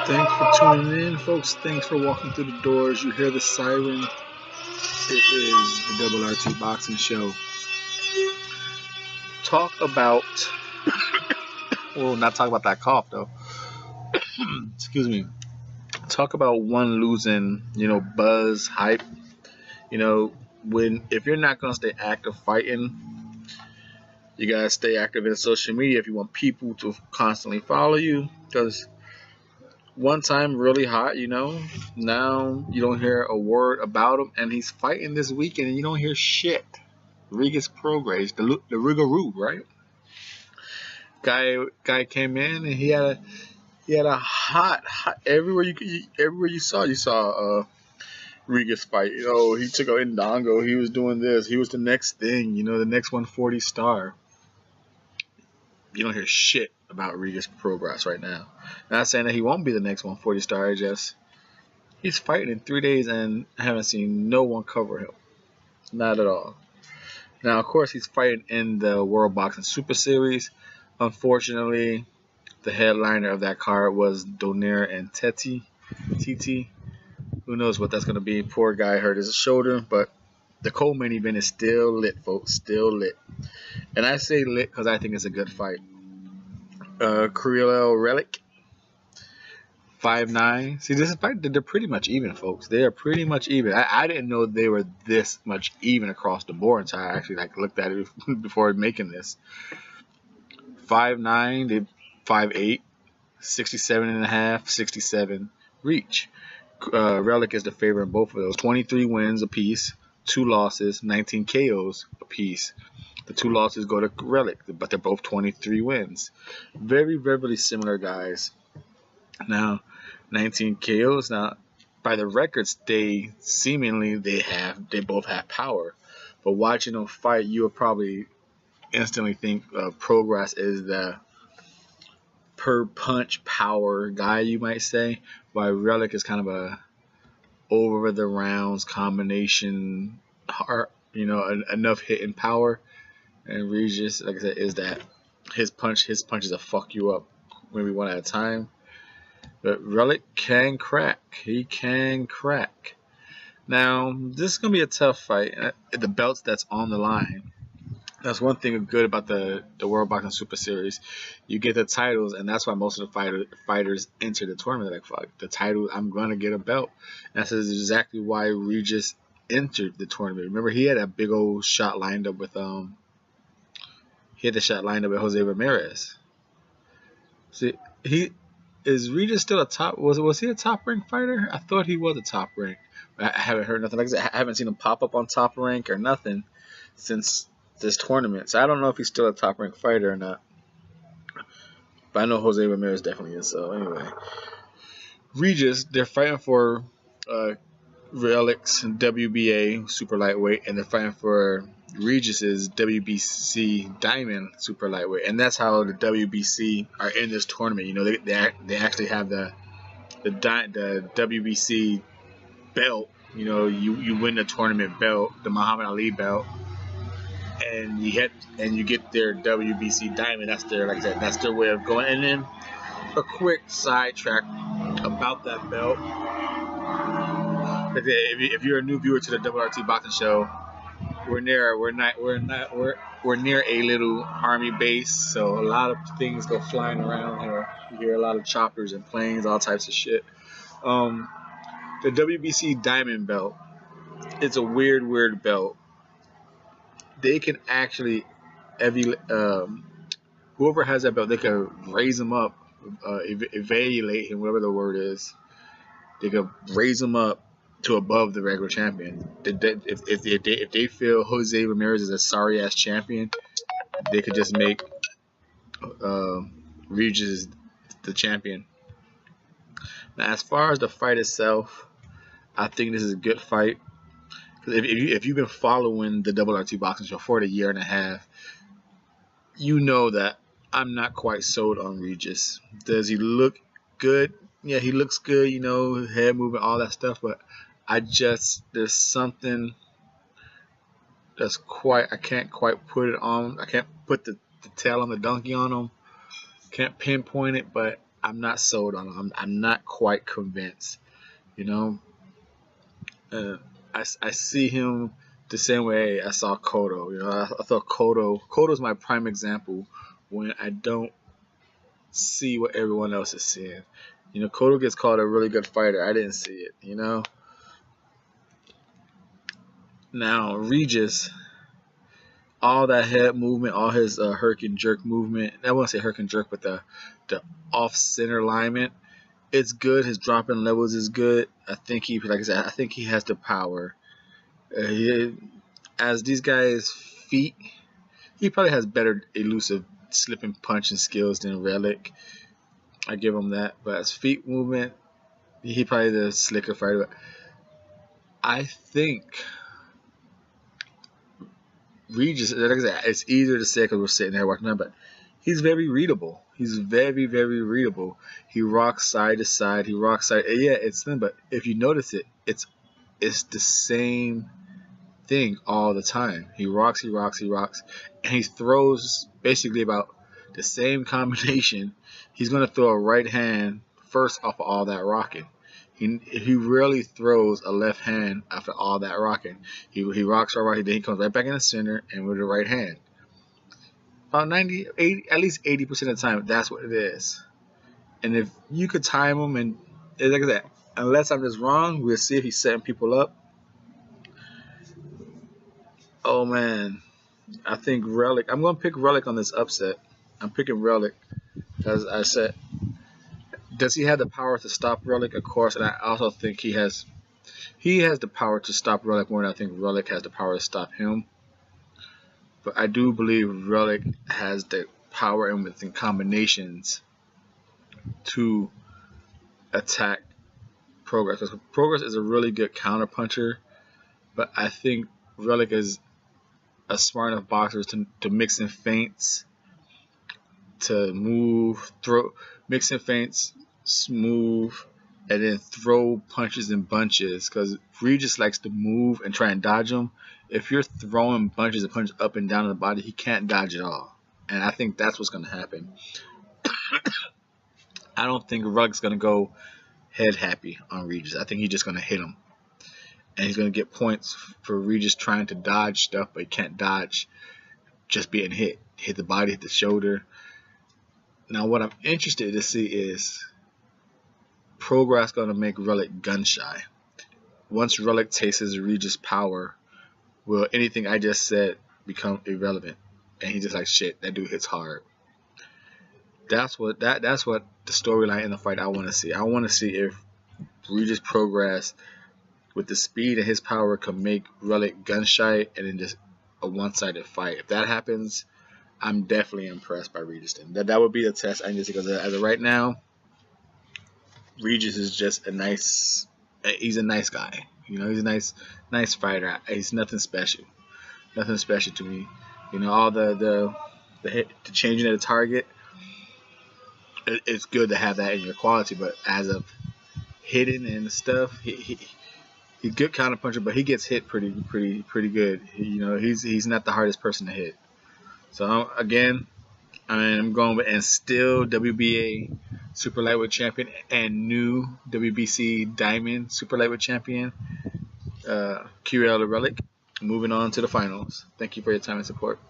Thanks for tuning in, folks. Thanks for walking through the doors. You hear the siren. It is the Double RT Boxing Show. Talk about, well, not talk about that cough though. Excuse me. Talk about one losing, buzz, hype. If you're not gonna stay active fighting, you gotta stay active in social media if you want people to constantly follow you. Because one time really hot, now you don't hear a word about him, and he's fighting this weekend, and you don't hear shit. Regis Prograis, the Rougarou, right? Guy came in and he had a hot everywhere you saw Regis fight. He took out Indongo. He was doing this. He was the next thing. The next 140 star. You don't hear shit about Regis Prograis right now. Not saying that he won't be the next 140 star. He's fighting in 3 days, and I haven't seen no one cover him. Not at all. Now, of course, he's fighting in the World Boxing Super Series. Unfortunately, the headliner of that card was Donaire and TT. Who knows what that's going to be? Poor guy hurt his shoulder, but the co-main event is still lit, folks. Still lit. And I say lit because I think it's a good fight. Kiryl Relikh, 5'9". See, this is fight. They're pretty much even, folks. They are pretty much even. I didn't know they were this much even across the board until I actually looked at it before making this. 5'9", they 5'8", 67.5, 67 reach. Relikh is the favorite in both of those. 23 wins apiece, 2 losses, 19 KOs apiece. The 2 losses go to Relikh, but they're both 23 wins. Very, very similar guys. Now, 19 KOs. Now, by the records, they both have power. But watching them fight, you will probably instantly think Prograis is the per punch power guy, you might say, while Relikh is kind of a over the rounds combination, enough hitting power. And Regis, like I said, is that his punches will fuck you up maybe one at a time. But Relikh can crack. He can crack. Now, this is gonna be a tough fight. The belts that's on the line. That's one thing good about the World Boxing Super Series. You get the titles, and that's why most of the fighters enter the tournament. Like, fuck, the title, I'm going to get a belt. And that's exactly why Regis entered the tournament. Remember, he had a big old shot lined up with Jose Ramirez. See, is Regis still a top? Was he a top rank fighter? I thought he was a top rank. I haven't heard nothing. Like I said, I haven't seen him pop up on top rank or nothing since this tournament, so I don't know if he's still a top ranked fighter or not. But I know Jose Ramirez definitely is. So anyway, Regis, they're fighting for Relikh's WBA super lightweight, and they're fighting for Regis's WBC Diamond super lightweight, and that's how the WBC are in this tournament. They actually have the WBC belt. You win the tournament belt, the Muhammad Ali belt. And you get their WBC Diamond. That's their, like I said, that's their way of going. And then a quick sidetrack about that belt. If you're a new viewer to the Double RT Boxing Show, we're near a little army base, so a lot of things go flying around here. You hear a lot of choppers and planes, all types of shit. The WBC Diamond belt, it's a weird belt. They can actually, whoever has that belt, they can raise them up, evaluate him, whatever the word is. They can raise them up to above the regular champion. If they feel Jose Ramirez is a sorry ass champion, they could just make Regis the champion. Now, as far as the fight itself, I think this is a good fight. If you've been following the Double RT Boxing Show for a year and a half, you know that I'm not quite sold on Regis. Does he look good? Yeah, he looks good, head moving, all that stuff, but there's something I can't quite put it on. I can't put the tail on the donkey on him. Can't pinpoint it, but I'm not sold on him. I'm not quite convinced. You know, I see him the same way I saw Cotto. You know, I thought Cotto's my prime example when I don't see what everyone else is seeing. You know, Cotto gets called a really good fighter. I didn't see it. You know. Now Regis, all that head movement, all his herk and jerk movement. I won't say herk and jerk, but the off center alignment. It's good. His dropping levels is good. I think he, like I said, I think he has the power. As these guys' feet, he probably has better elusive slipping punching skills than Relikh. I give him that. But as feet movement, he probably the slicker fighter. But I think Regis, like I said, it's easier to say because we're sitting there watching him, but he's very readable. He's very, very readable. He rocks side to side. He rocks side. Yeah, it's thin, but if you notice it, it's the same thing all the time. He rocks, and he throws basically about the same combination. He's gonna throw a right hand first off of all that rocking. He rarely throws a left hand after all that rocking. He rocks right, then he comes right back in the center and with the right hand. About 90, 80, at least 80% of the time, that's what it is. And if you could time him, and like I said, unless I'm just wrong, we'll see if he's setting people up. Oh man, I think Relikh. I'm gonna pick Relikh on this upset. I'm picking Relikh, as I said. Does he have the power to stop Relikh? Of course, and I also think he has the power to stop Relikh more than I think Relikh has the power to stop him. But I do believe Relikh has the power and within combinations to attack Prograis. Because Prograis is a really good counter puncher, but I think Relikh is a smart enough boxer to mix in feints, to move, throw, mix in feints, smooth, and then throw punches in bunches. Because Regis likes to move and try and dodge them. If you're throwing bunches of punches up and down in the body, he can't dodge it all. And I think that's what's going to happen. I don't think Rug's going to go head happy on Regis. I think he's just going to hit him. And he's going to get points for Regis trying to dodge stuff, but he can't dodge just being hit. Hit the body, hit the shoulder. Now what I'm interested to see is Prograis going to make Relikh gun shy. Once Relikh tastes Regis' power, will anything I just said become irrelevant? And he's just like, shit, that dude hits hard. That's what the storyline in the fight I want to see. I want to see if Regis Prograis, with the speed and his power, can make Relikh gun shy and then just a one-sided fight. If that happens, I'm definitely impressed by Regis. That would be the test. I just because as of right now, Regis is just he's a nice guy. You know, he's a nice fighter. He's nothing special. Nothing special to me. You know, all the changing of the target. It's good to have that in your quality, but as of hitting and stuff, he's good counter puncher, but he gets hit pretty good. You know, he's not the hardest person to hit. So again, I'm going with, and still WBA Super Lightweight Champion and new WBC Diamond Super Lightweight Champion, Kiryl Relikh. Moving on to the finals. Thank you for your time and support.